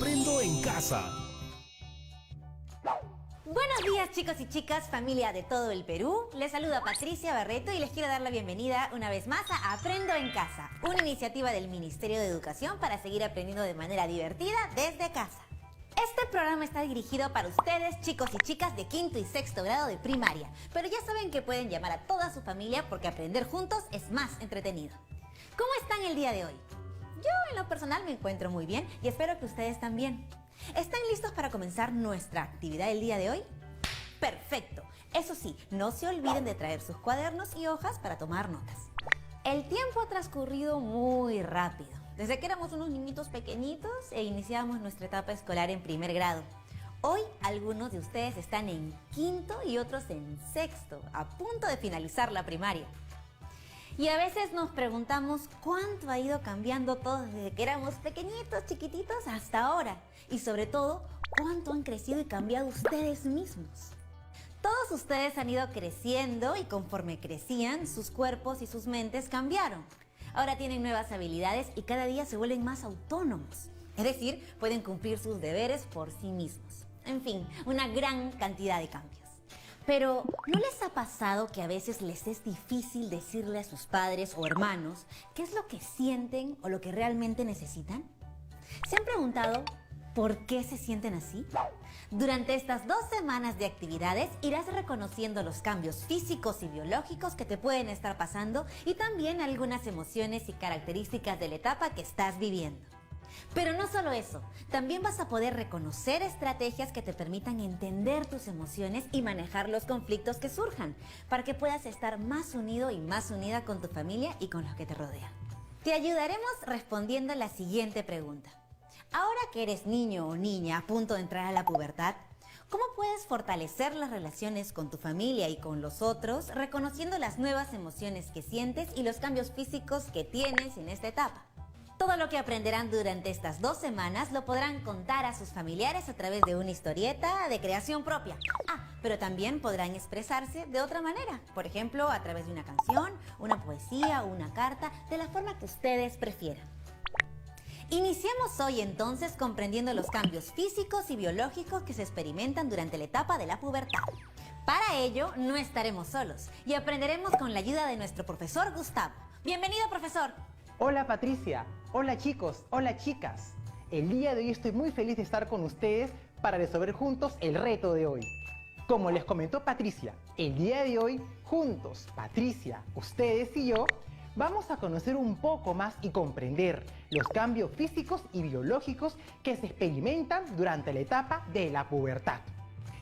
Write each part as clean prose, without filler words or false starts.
Aprendo en Casa. Buenos días, chicos y chicas, familia de todo el Perú. Les saluda Patricia Barreto y les quiero dar la bienvenida una vez más a Aprendo en Casa, una iniciativa del Ministerio de Educación para seguir aprendiendo de manera divertida desde casa. Este programa está dirigido para ustedes, chicos y chicas de quinto y sexto grado de primaria, pero ya saben que pueden llamar a toda su familia porque aprender juntos es más entretenido. ¿Cómo están el día de hoy? Yo en lo personal me encuentro muy bien y espero que ustedes también. ¿Están listos para comenzar nuestra actividad del día de hoy? ¡Perfecto! Eso sí, no se olviden de traer sus cuadernos y hojas para tomar notas. El tiempo ha transcurrido muy rápido. Desde que éramos unos niñitos pequeñitos e iniciamos nuestra etapa escolar en primer grado. Hoy algunos de ustedes están en quinto y otros en sexto, a punto de finalizar la primaria. Y a veces nos preguntamos cuánto ha ido cambiando todo desde que éramos pequeñitos, chiquititos, hasta ahora. Y sobre todo, cuánto han crecido y cambiado ustedes mismos. Todos ustedes han ido creciendo y conforme crecían, sus cuerpos y sus mentes cambiaron. Ahora tienen nuevas habilidades y cada día se vuelven más autónomos. Es decir, pueden cumplir sus deberes por sí mismos. En fin, una gran cantidad de cambios. Pero, ¿no les ha pasado que a veces les es difícil decirle a sus padres o hermanos qué es lo que sienten o lo que realmente necesitan? ¿Se han preguntado por qué se sienten así? Durante estas 2 semanas de actividades irás reconociendo los cambios físicos y biológicos que te pueden estar pasando y también algunas emociones y características de la etapa que estás viviendo. Pero no solo eso, también vas a poder reconocer estrategias que te permitan entender tus emociones y manejar los conflictos que surjan, para que puedas estar más unido y más unida con tu familia y con los que te rodean. Te ayudaremos respondiendo la siguiente pregunta. Ahora que eres niño o niña a punto de entrar a la pubertad, ¿cómo puedes fortalecer las relaciones con tu familia y con los otros, reconociendo las nuevas emociones que sientes y los cambios físicos que tienes en esta etapa? Todo lo que aprenderán durante estas 2 semanas lo podrán contar a sus familiares a través de una historieta de creación propia. Pero también podrán expresarse de otra manera, por ejemplo, a través de una canción, una poesía o una carta, de la forma que ustedes prefieran. Iniciemos hoy entonces comprendiendo los cambios físicos y biológicos que se experimentan durante la etapa de la pubertad. Para ello, no estaremos solos y aprenderemos con la ayuda de nuestro profesor Gustavo. ¡Bienvenido, profesor! Hola Patricia, hola chicos, hola chicas. El día de hoy estoy muy feliz de estar con ustedes para resolver juntos el reto de hoy. Como les comentó Patricia, el día de hoy, juntos, Patricia, ustedes y yo, vamos a conocer un poco más y comprender los cambios físicos y biológicos que se experimentan durante la etapa de la pubertad.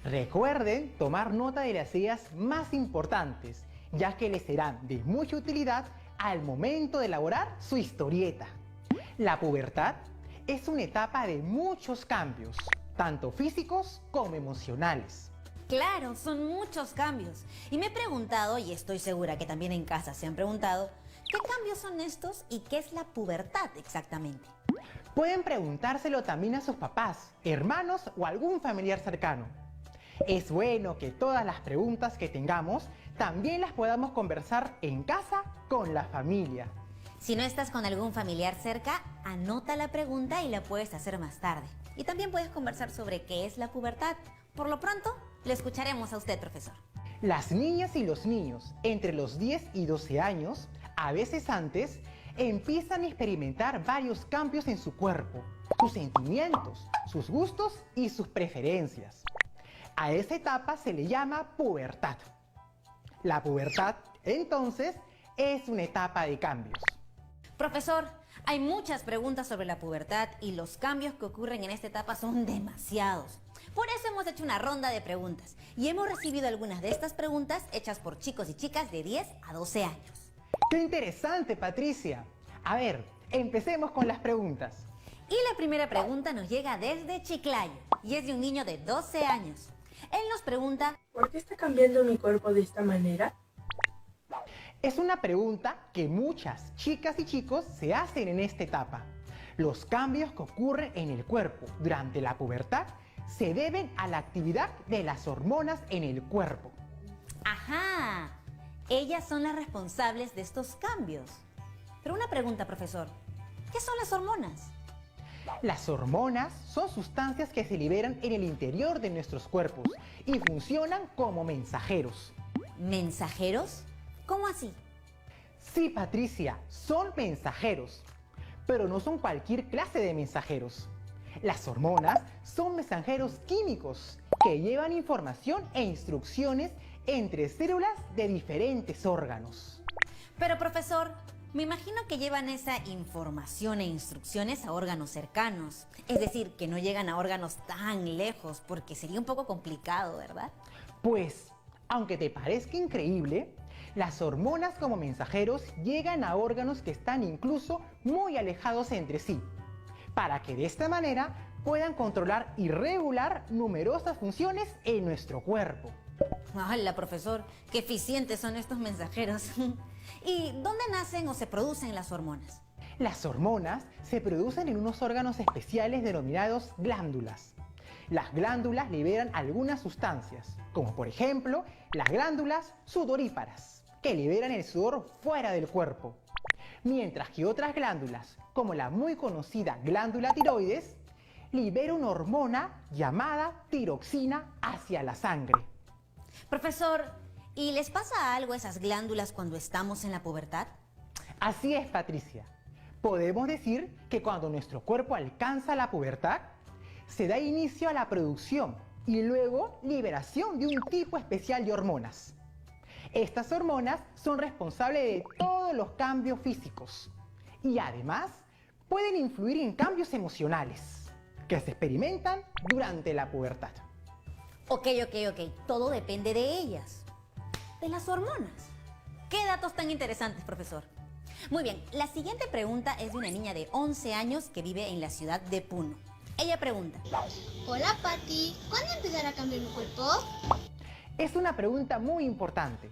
Recuerden tomar nota de las ideas más importantes, ya que les serán de mucha utilidad al momento de elaborar su historieta. La pubertad es una etapa de muchos cambios, tanto físicos como emocionales. Claro, son muchos cambios. Y me he preguntado, y estoy segura que también en casa se han preguntado, ¿qué cambios son estos y qué es la pubertad exactamente? Pueden preguntárselo también a sus papás, hermanos o algún familiar cercano. Es bueno que todas las preguntas que tengamos también las podamos conversar en casa con la familia. Si no estás con algún familiar cerca, anota la pregunta y la puedes hacer más tarde. Y también puedes conversar sobre qué es la pubertad. Por lo pronto, le escucharemos a usted, profesor. Las niñas y los niños entre los 10 y 12 años, a veces antes, empiezan a experimentar varios cambios en su cuerpo, sus sentimientos, sus gustos y sus preferencias. A esa etapa se le llama pubertad. La pubertad, entonces, es una etapa de cambios. Profesor, hay muchas preguntas sobre la pubertad y los cambios que ocurren en esta etapa son demasiados. Por eso hemos hecho una ronda de preguntas y hemos recibido algunas de estas preguntas hechas por chicos y chicas de 10 a 12 años. ¡Qué interesante, Patricia! A ver, empecemos con las preguntas. Y la primera pregunta nos llega desde Chiclayo y es de un niño de 12 años. Él nos pregunta: ¿por qué está cambiando mi cuerpo de esta manera? Es una pregunta que muchas chicas y chicos se hacen en esta etapa. Los cambios que ocurren en el cuerpo durante la pubertad se deben a la actividad de las hormonas en el cuerpo. ¡Ajá! Ellas son las responsables de estos cambios. Pero una pregunta, profesor. ¿Qué son las hormonas? Las hormonas son sustancias que se liberan en el interior de nuestros cuerpos y funcionan como mensajeros. ¿Mensajeros? ¿Cómo así? Sí, Patricia, son mensajeros, pero no son cualquier clase de mensajeros. Las hormonas son mensajeros químicos que llevan información e instrucciones entre células de diferentes órganos. Pero profesor, me imagino que llevan esa información e instrucciones a órganos cercanos. Es decir, que no llegan a órganos tan lejos, porque sería un poco complicado, ¿verdad? Pues, aunque te parezca increíble, las hormonas como mensajeros llegan a órganos que están incluso muy alejados entre sí, para que de esta manera puedan controlar y regular numerosas funciones en nuestro cuerpo. ¡Hala, profesor! ¡Qué eficientes son estos mensajeros! ¿Y dónde nacen o se producen las hormonas? Las hormonas se producen en unos órganos especiales denominados glándulas. Las glándulas liberan algunas sustancias, como por ejemplo las glándulas sudoríparas, que liberan el sudor fuera del cuerpo. Mientras que otras glándulas, como la muy conocida glándula tiroides, libera una hormona llamada tiroxina hacia la sangre. Profesor, ¿y les pasa algo a esas glándulas cuando estamos en la pubertad? Así es, Patricia. Podemos decir que cuando nuestro cuerpo alcanza la pubertad, se da inicio a la producción y luego liberación de un tipo especial de hormonas. Estas hormonas son responsables de todos los cambios físicos y además pueden influir en cambios emocionales que se experimentan durante la pubertad. Ok. Todo depende de ellas. De las hormonas. ¿Qué datos tan interesantes, profesor? Muy bien, la siguiente pregunta es de una niña de 11 años que vive en la ciudad de Puno. Ella pregunta: Hola Pati, ¿cuándo empezará a cambiar mi cuerpo? Es una pregunta muy importante.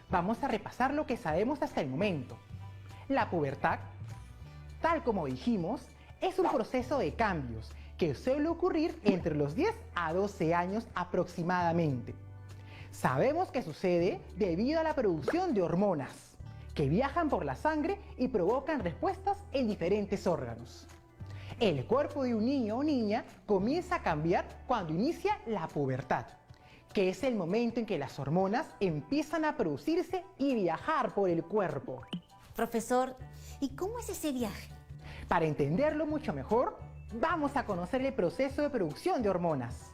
Vamos a repasar lo que sabemos hasta el momento. La pubertad, tal como dijimos, es un proceso de cambios que suele ocurrir entre los 10 a 12 años aproximadamente. Sabemos que sucede debido a la producción de hormonas que viajan por la sangre y provocan respuestas en diferentes órganos. El cuerpo de un niño o niña comienza a cambiar cuando inicia la pubertad, que es el momento en que las hormonas empiezan a producirse y viajar por el cuerpo. Profesor, ¿y cómo es ese viaje? Para entenderlo mucho mejor, vamos a conocer el proceso de producción de hormonas.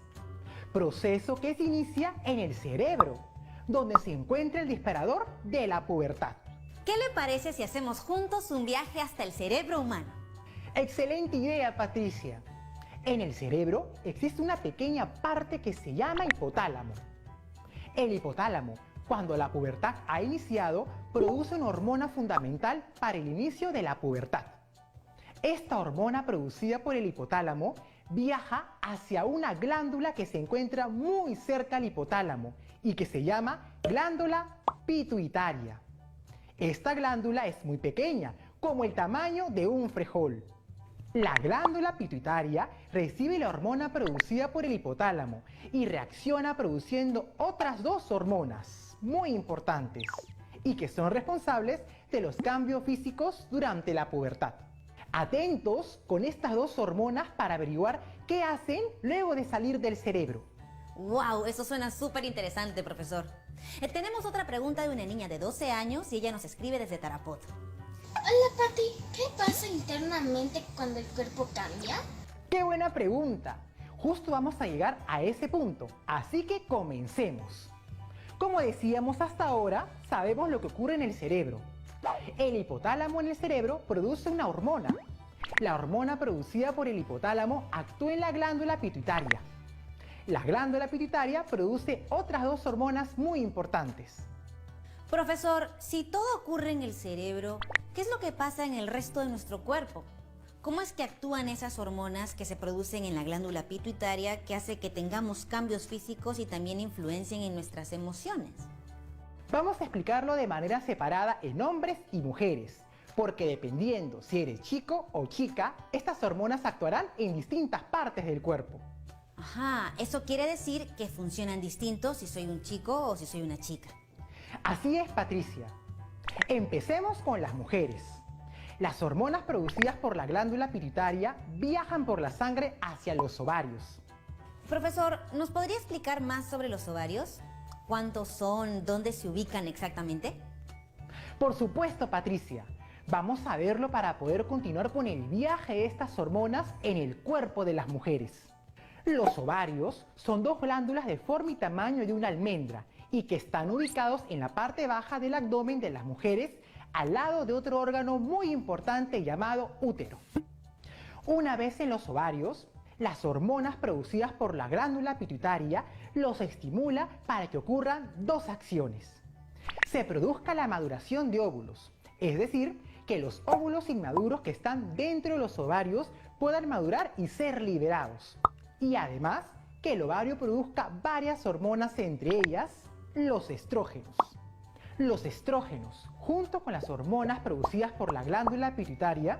Proceso que se inicia en el cerebro, donde se encuentra el disparador de la pubertad. ¿Qué le parece si hacemos juntos un viaje hasta el cerebro humano? Excelente idea, Patricia. En el cerebro existe una pequeña parte que se llama hipotálamo. El hipotálamo, cuando la pubertad ha iniciado, produce una hormona fundamental para el inicio de la pubertad. Esta hormona producida por el hipotálamo viaja hacia una glándula que se encuentra muy cerca al hipotálamo y que se llama glándula pituitaria. Esta glándula es muy pequeña, como el tamaño de un frijol. La glándula pituitaria recibe la hormona producida por el hipotálamo y reacciona produciendo otras dos hormonas muy importantes y que son responsables de los cambios físicos durante la pubertad. Atentos con estas dos hormonas para averiguar qué hacen luego de salir del cerebro. ¡Wow! Eso suena súper interesante, profesor. Tenemos otra pregunta de una niña de 12 años y ella nos escribe desde Tarapoto. Hola Pati, ¿qué pasa internamente cuando el cuerpo cambia? ¡Qué buena pregunta! Justo vamos a llegar a ese punto, así que comencemos. Como decíamos hasta ahora, sabemos lo que ocurre en el cerebro. El hipotálamo en el cerebro produce una hormona. La hormona producida por el hipotálamo actúa en la glándula pituitaria. La glándula pituitaria produce otras dos hormonas muy importantes. Profesor, si todo ocurre en el cerebro, ¿qué es lo que pasa en el resto de nuestro cuerpo? ¿Cómo es que actúan esas hormonas que se producen en la glándula pituitaria que hace que tengamos cambios físicos y también influencien en nuestras emociones? Vamos a explicarlo de manera separada en hombres y mujeres, porque dependiendo si eres chico o chica, estas hormonas actuarán en distintas partes del cuerpo. Ajá, eso quiere decir que funcionan distintos si soy un chico o si soy una chica. Así es, Patricia. Empecemos con las mujeres. Las hormonas producidas por la glándula pituitaria viajan por la sangre hacia los ovarios. Profesor, ¿nos podría explicar más sobre los ovarios? ¿Cuántos son? ¿Dónde se ubican exactamente? Por supuesto, Patricia. Vamos a verlo para poder continuar con el viaje de estas hormonas en el cuerpo de las mujeres. Los ovarios son dos glándulas de forma y tamaño de una almendra y que están ubicados en la parte baja del abdomen de las mujeres al lado de otro órgano muy importante llamado útero. Una vez en los ovarios, las hormonas producidas por la glándula pituitaria los estimula para que ocurran dos acciones. Se produzca la maduración de óvulos, es decir, que los óvulos inmaduros que están dentro de los ovarios puedan madurar y ser liberados. Y además, que el ovario produzca varias hormonas, entre ellas, los estrógenos. Los estrógenos, junto con las hormonas producidas por la glándula pituitaria,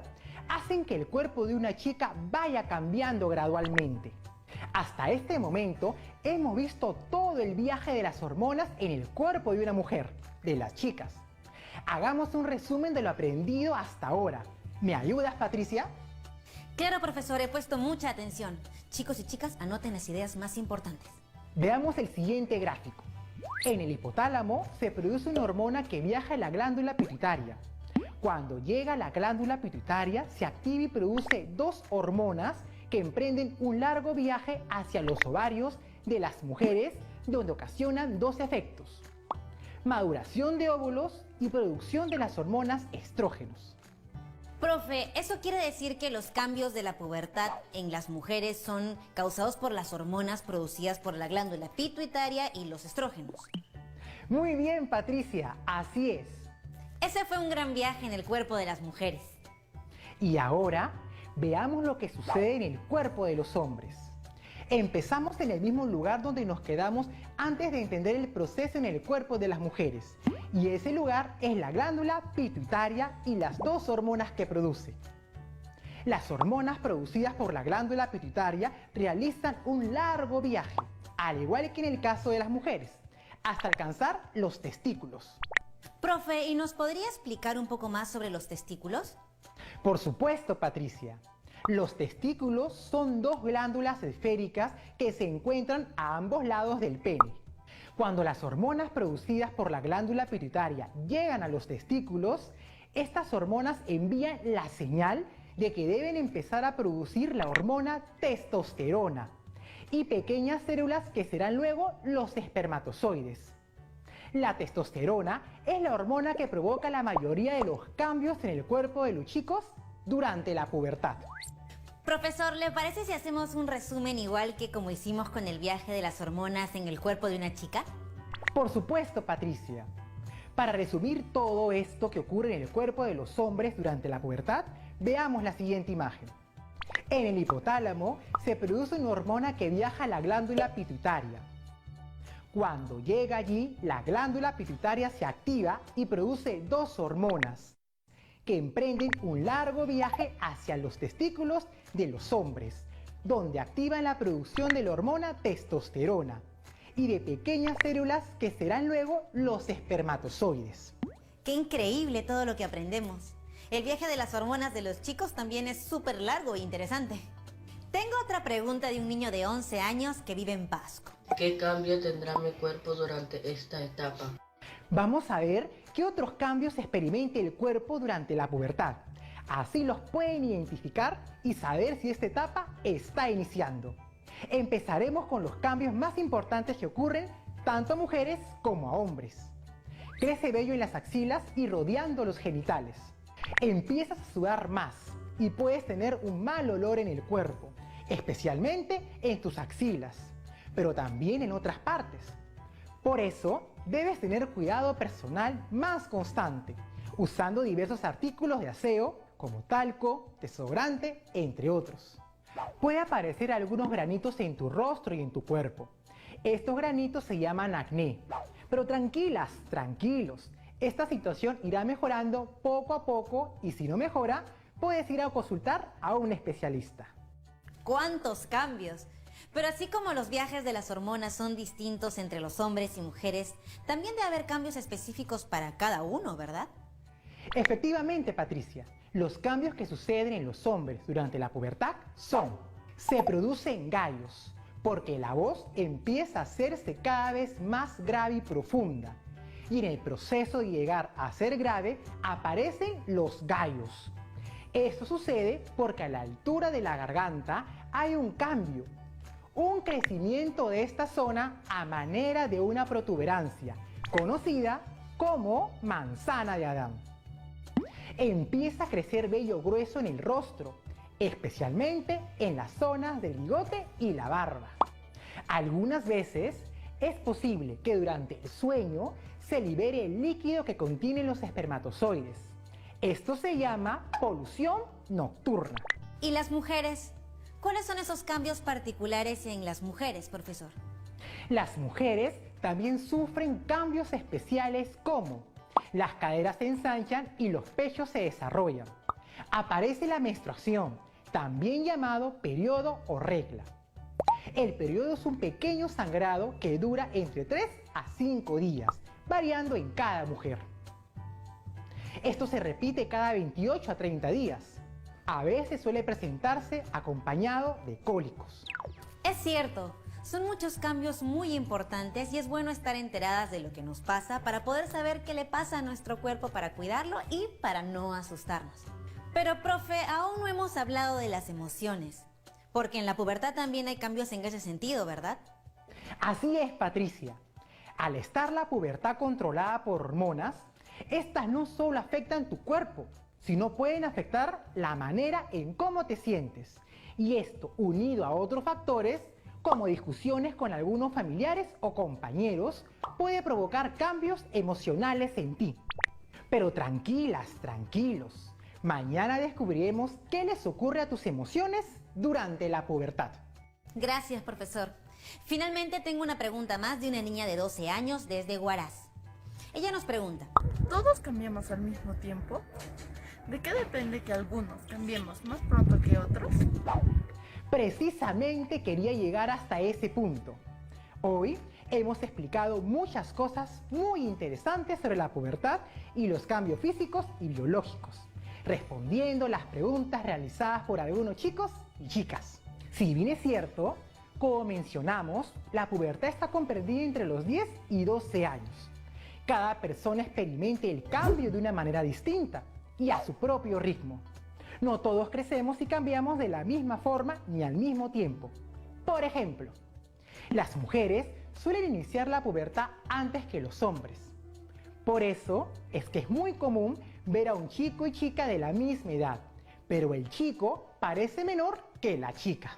hacen que el cuerpo de una chica vaya cambiando gradualmente. Hasta este momento hemos visto todo el viaje de las hormonas en el cuerpo de una mujer, de las chicas. Hagamos un resumen de lo aprendido hasta ahora. ¿Me ayudas, Patricia? Claro, profesor, he puesto mucha atención. Chicos y chicas, anoten las ideas más importantes. Veamos el siguiente gráfico. En el hipotálamo se produce una hormona que viaja a la glándula pituitaria. Cuando llega a la glándula pituitaria, se activa y produce dos hormonas que emprenden un largo viaje hacia los ovarios de las mujeres, donde ocasionan dos efectos: maduración de óvulos y producción de las hormonas estrógenos. Profe, ¿eso quiere decir que los cambios de la pubertad en las mujeres son causados por las hormonas producidas por la glándula pituitaria y los estrógenos? Muy bien, Patricia, así es. Ese fue un gran viaje en el cuerpo de las mujeres. Y ahora, veamos lo que sucede en el cuerpo de los hombres. Empezamos en el mismo lugar donde nos quedamos antes de entender el proceso en el cuerpo de las mujeres. Y ese lugar es la glándula pituitaria y las dos hormonas que produce. Las hormonas producidas por la glándula pituitaria realizan un largo viaje, al igual que en el caso de las mujeres, hasta alcanzar los testículos. Profe, ¿y nos podría explicar un poco más sobre los testículos? Por supuesto, Patricia. Los testículos son dos glándulas esféricas que se encuentran a ambos lados del pene. Cuando las hormonas producidas por la glándula pituitaria llegan a los testículos, estas hormonas envían la señal de que deben empezar a producir la hormona testosterona y pequeñas células que serán luego los espermatozoides. La testosterona es la hormona que provoca la mayoría de los cambios en el cuerpo de los chicos durante la pubertad. Profesor, ¿le parece si hacemos un resumen igual que como hicimos con el viaje de las hormonas en el cuerpo de una chica? Por supuesto, Patricia. Para resumir todo esto que ocurre en el cuerpo de los hombres durante la pubertad, veamos la siguiente imagen. En el hipotálamo se produce una hormona que viaja a la glándula pituitaria. Cuando llega allí, la glándula pituitaria se activa y produce dos hormonas que emprenden un largo viaje hacia los testículos de los hombres, donde activan la producción de la hormona testosterona y de pequeñas células que serán luego los espermatozoides. ¡Qué increíble todo lo que aprendemos! El viaje de las hormonas de los chicos también es súper largo e interesante. Tengo otra pregunta de un niño de 11 años que vive en Pasco. ¿Qué cambio tendrá mi cuerpo durante esta etapa? Vamos a ver qué otros cambios experimenta el cuerpo durante la pubertad. Así los pueden identificar y saber si esta etapa está iniciando. Empezaremos con los cambios más importantes que ocurren tanto a mujeres como a hombres. Crece vello en las axilas y rodeando los genitales. Empiezas a sudar más y puedes tener un mal olor en el cuerpo, especialmente en tus axilas, pero también en otras partes. Por eso, debes tener cuidado personal más constante, usando diversos artículos de aseo como talco, desodorante, entre otros. Puede aparecer algunos granitos en tu rostro y en tu cuerpo. Estos granitos se llaman acné. Pero tranquilas, tranquilos, esta situación irá mejorando poco a poco y si no mejora, puedes ir a consultar a un especialista. ¡Cuántos cambios! Pero así como los viajes de las hormonas son distintos entre los hombres y mujeres, también debe haber cambios específicos para cada uno, ¿verdad? Efectivamente, Patricia, Los cambios que suceden en los hombres durante la pubertad son: se producen gallos, porque la voz empieza a hacerse cada vez más grave y profunda. Y en el proceso de llegar a ser grave, aparecen los gallos. Esto sucede porque a la altura de la garganta hay un cambio, un crecimiento de esta zona a manera de una protuberancia, conocida como manzana de Adán. Empieza a crecer vello grueso en el rostro, especialmente en las zonas del bigote y la barba. Algunas veces es posible que durante el sueño se libere el líquido que contienen los espermatozoides. Esto se llama polución nocturna. ¿Y las mujeres? ¿Cuáles son esos cambios particulares en las mujeres, profesor? Las mujeres también sufren cambios especiales como: las caderas se ensanchan y los pechos se desarrollan. Aparece la menstruación, también llamado periodo o regla. El periodo es un pequeño sangrado que dura entre 3 a 5 días, variando en cada mujer. Esto se repite cada 28 a 30 días. A veces suele presentarse acompañado de cólicos. Es cierto, son muchos cambios muy importantes y es bueno estar enteradas de lo que nos pasa para poder saber qué le pasa a nuestro cuerpo para cuidarlo y para no asustarnos. Pero, profe, aún no hemos hablado de las emociones, porque en la pubertad también hay cambios en ese sentido, ¿verdad? Así es, Patricia. Al estar la pubertad controlada por hormonas, estas no solo afectan tu cuerpo, sino pueden afectar la manera en cómo te sientes. Y esto, unido a otros factores, como discusiones con algunos familiares o compañeros, puede provocar cambios emocionales en ti. Pero tranquilas, tranquilos. Mañana descubriremos qué les ocurre a tus emociones durante la pubertad. Gracias, profesor. Finalmente tengo una pregunta más de una niña de 12 años desde Huaraz. Ella nos pregunta: ¿todos cambiamos al mismo tiempo? ¿De qué depende que algunos cambiemos más pronto que otros? Precisamente quería llegar hasta ese punto. Hoy hemos explicado muchas cosas muy interesantes sobre la pubertad y los cambios físicos y biológicos, respondiendo las preguntas realizadas por algunos chicos y chicas. Si bien es cierto, como mencionamos, la pubertad está comprendida entre los 10 y 12 años. Cada persona experimenta el cambio de una manera distinta y a su propio ritmo. No todos crecemos y cambiamos de la misma forma ni al mismo tiempo. Por ejemplo, las mujeres suelen iniciar la pubertad antes que los hombres. Por eso es que es muy común ver a un chico y chica de la misma edad, pero el chico parece menor que la chica.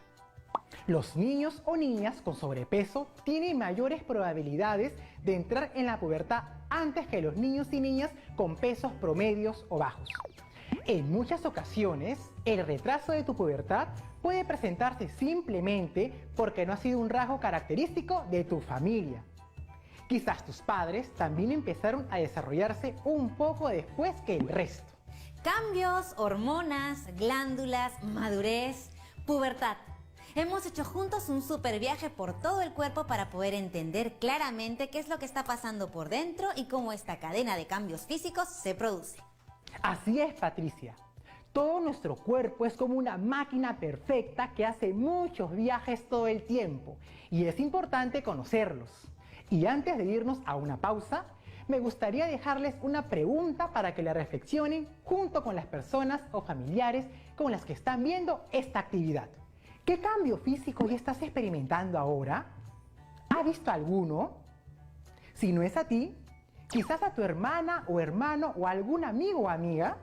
Los niños o niñas con sobrepeso tienen mayores probabilidades de entrar en la pubertad antes que los niños y niñas con pesos promedios o bajos. En muchas ocasiones, el retraso de tu pubertad puede presentarse simplemente porque no ha sido un rasgo característico de tu familia. Quizás tus padres también empezaron a desarrollarse un poco después que el resto. Cambios, hormonas, glándulas, madurez, pubertad. Hemos hecho juntos un super viaje por todo el cuerpo para poder entender claramente qué es lo que está pasando por dentro y cómo esta cadena de cambios físicos se produce. Así es, Patricia. Todo nuestro cuerpo es como una máquina perfecta que hace muchos viajes todo el tiempo y es importante conocerlos. Y antes de irnos a una pausa, me gustaría dejarles una pregunta para que la reflexionen junto con las personas o familiares con las que están viendo esta actividad. ¿Qué cambio físico ya estás experimentando ahora? ¿Has visto alguno? Si no es a ti, quizás a tu hermana o hermano o algún amigo o amiga.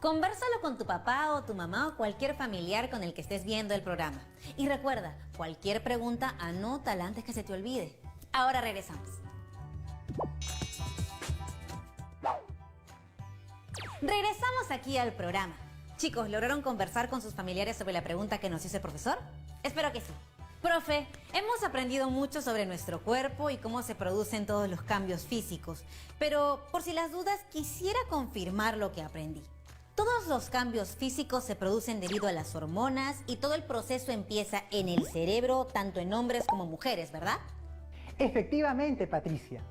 Conversalo con tu papá o tu mamá o cualquier familiar con el que estés viendo el programa. Y recuerda, cualquier pregunta anótala antes que se te olvide. Ahora regresamos. Regresamos aquí al programa. Chicos, ¿lograron conversar con sus familiares sobre la pregunta que nos hizo el profesor? Espero que sí. Profe, hemos aprendido mucho sobre nuestro cuerpo y cómo se producen todos los cambios físicos, pero por si las dudas quisiera confirmar lo que aprendí. Todos los cambios físicos se producen debido a las hormonas y todo el proceso empieza en el cerebro, tanto en hombres como mujeres, ¿verdad? Efectivamente, Patricia.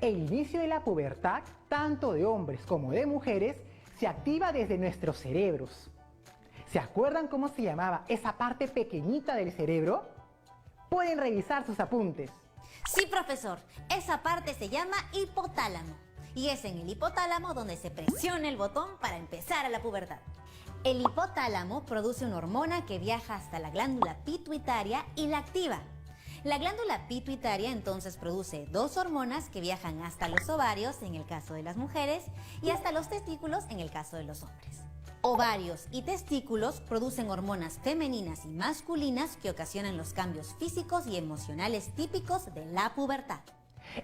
El inicio de la pubertad, tanto de hombres como de mujeres, se activa desde nuestros cerebros. ¿Se acuerdan cómo se llamaba esa parte pequeñita del cerebro? Pueden revisar sus apuntes. Sí, profesor, esa parte se llama hipotálamo. Y es en el hipotálamo donde se presiona el botón para empezar a la pubertad. El hipotálamo produce una hormona que viaja hasta la glándula pituitaria y la activa. La glándula pituitaria entonces produce dos hormonas que viajan hasta los ovarios en el caso de las mujeres y hasta los testículos en el caso de los hombres. Ovarios y testículos producen hormonas femeninas y masculinas que ocasionan los cambios físicos y emocionales típicos de la pubertad.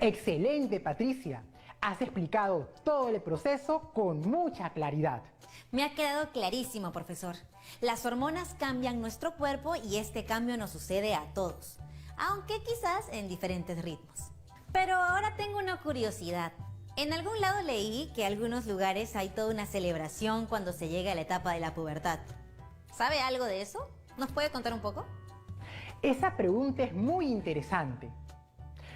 ¡Excelente, Patricia! Has explicado todo el proceso con mucha claridad. Me ha quedado clarísimo, profesor. Las hormonas cambian nuestro cuerpo y este cambio nos sucede a todos, aunque quizás en diferentes ritmos. Pero ahora tengo una curiosidad. En algún lado leí que en algunos lugares hay toda una celebración cuando se llega a la etapa de la pubertad. ¿Sabe algo de eso? ¿Nos puede contar un poco? Esa pregunta es muy interesante.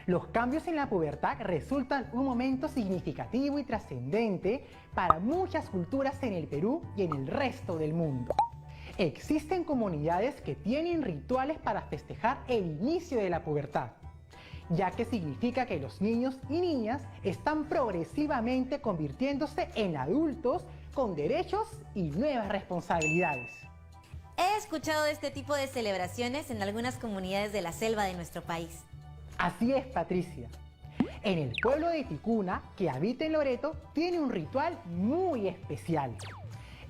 Los cambios en la pubertad resultan un momento significativo y trascendente para muchas culturas en el Perú y en el resto del mundo. Existen comunidades que tienen rituales para festejar el inicio de la pubertad, ya que significa que los niños y niñas están progresivamente convirtiéndose en adultos con derechos y nuevas responsabilidades. He escuchado de este tipo de celebraciones en algunas comunidades de la selva de nuestro país. Así es, Patricia. En el pueblo de Ticuna, que habita en Loreto, tiene un ritual muy especial.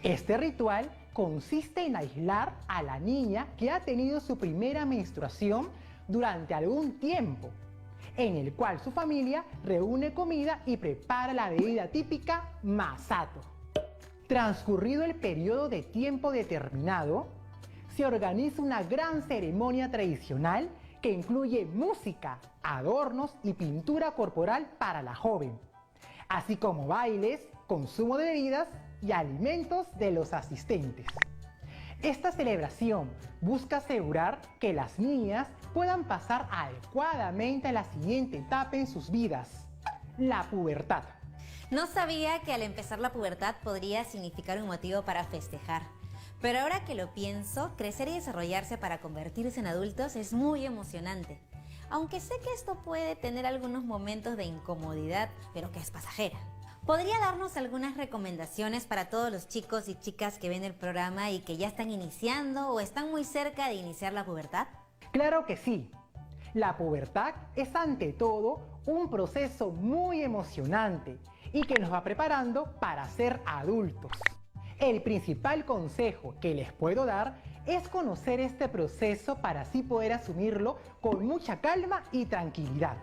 Este ritual consiste en aislar a la niña que ha tenido su primera menstruación durante algún tiempo, en el cual su familia reúne comida y prepara la bebida típica masato. Transcurrido el periodo de tiempo determinado, se organiza una gran ceremonia tradicional que incluye música, adornos y pintura corporal para la joven, así como bailes, consumo de bebidas y alimentos de los asistentes. Esta celebración busca asegurar que las niñas puedan pasar adecuadamente a la siguiente etapa en sus vidas, la pubertad. No sabía que al empezar la pubertad podría significar un motivo para festejar. Pero ahora que lo pienso, crecer y desarrollarse para convertirse en adultos es muy emocionante. Aunque sé que esto puede tener algunos momentos de incomodidad, pero que es pasajera. ¿Podría darnos algunas recomendaciones para todos los chicos y chicas que ven el programa y que ya están iniciando o están muy cerca de iniciar la pubertad? Claro que sí. La pubertad es ante todo un proceso muy emocionante y que nos va preparando para ser adultos. El principal consejo que les puedo dar es conocer este proceso para así poder asumirlo con mucha calma y tranquilidad,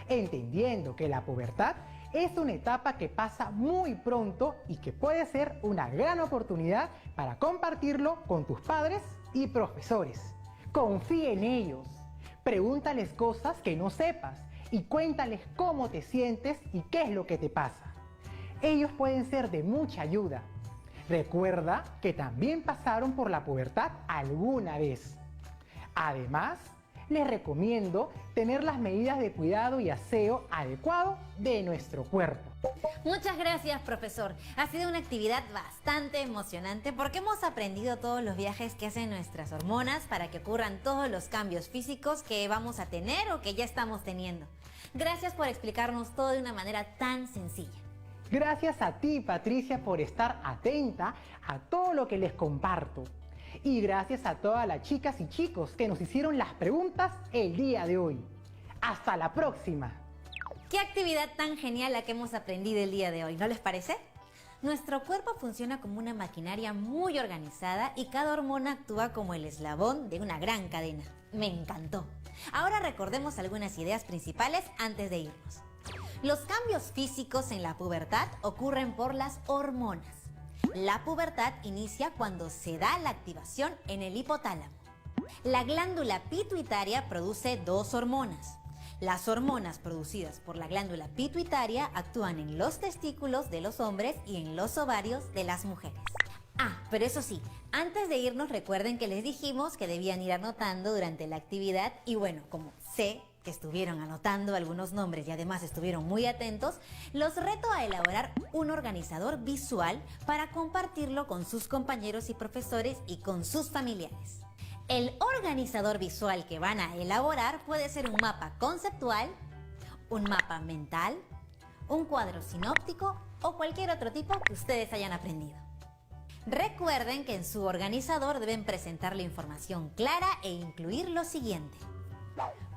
entendiendo que la pubertad es una etapa que pasa muy pronto y que puede ser una gran oportunidad para compartirlo con tus padres y profesores. Confía en ellos, pregúntales cosas que no sepas y cuéntales cómo te sientes y qué es lo que te pasa. Ellos pueden ser de mucha ayuda. Recuerda que también pasaron por la pubertad alguna vez. Además, les recomiendo tener las medidas de cuidado y aseo adecuado de nuestro cuerpo. Muchas gracias, profesor. Ha sido una actividad bastante emocionante porque hemos aprendido todos los viajes que hacen nuestras hormonas para que ocurran todos los cambios físicos que vamos a tener o que ya estamos teniendo. Gracias por explicarnos todo de una manera tan sencilla. Gracias a ti, Patricia, por estar atenta a todo lo que les comparto. Y gracias a todas las chicas y chicos que nos hicieron las preguntas el día de hoy. ¡Hasta la próxima! ¡Qué actividad tan genial la que hemos aprendido el día de hoy! ¿No les parece? Nuestro cuerpo funciona como una maquinaria muy organizada y cada hormona actúa como el eslabón de una gran cadena. Me encantó. Ahora recordemos algunas ideas principales antes de irnos. Los cambios físicos en la pubertad ocurren por las hormonas. La pubertad inicia cuando se da la activación en el hipotálamo. La glándula pituitaria produce dos hormonas. Las hormonas producidas por la glándula pituitaria actúan en los testículos de los hombres y en los ovarios de las mujeres. Pero eso sí, antes de irnos recuerden que les dijimos que debían ir anotando durante la actividad y bueno, como sé que estuvieron anotando algunos nombres y además estuvieron muy atentos, los reto a elaborar un organizador visual para compartirlo con sus compañeros y profesores y con sus familiares. El organizador visual que van a elaborar puede ser un mapa conceptual, un mapa mental, un cuadro sinóptico o cualquier otro tipo que ustedes hayan aprendido. Recuerden que en su organizador deben presentar la información clara e incluir lo siguiente: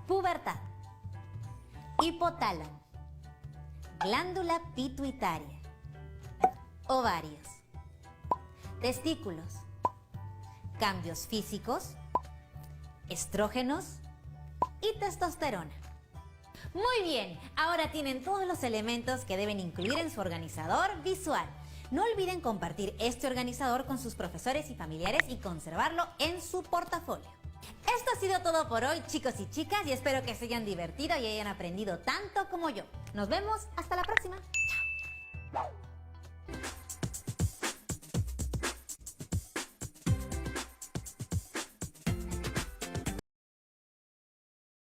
pubertad, hipotálamo, glándula pituitaria, ovarios, testículos, cambios físicos, estrógenos y testosterona. Muy bien, ahora tienen todos los elementos que deben incluir en su organizador visual. No olviden compartir este organizador con sus profesores y familiares y conservarlo en su portafolio. Esto ha sido todo por hoy, chicos y chicas, y espero que se hayan divertido y hayan aprendido tanto como yo. Nos vemos hasta la próxima. Chao.